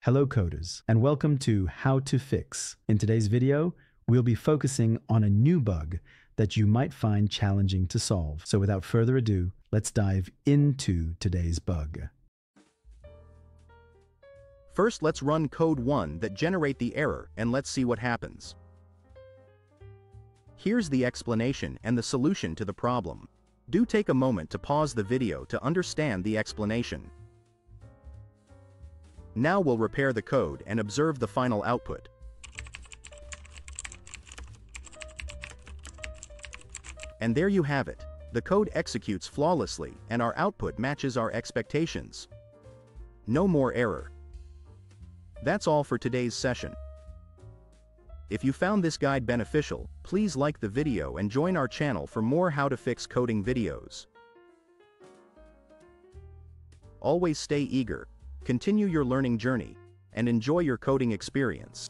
Hello coders, and welcome to How to Fix. In today's video, we'll be focusing on a new bug that you might find challenging to solve. So without further ado, let's dive into today's bug. First, let's run code 1 that generate the error and let's see what happens. Here's the explanation and the solution to the problem. Do take a moment to pause the video to understand the explanation. Now we'll repair the code and observe the final output. And there you have it. The code executes flawlessly and our output matches our expectations. No more error. That's all for today's session. If you found this guide beneficial, please like the video and join our channel for more how to fix coding videos. Always stay eager, continue your learning journey, and enjoy your coding experience.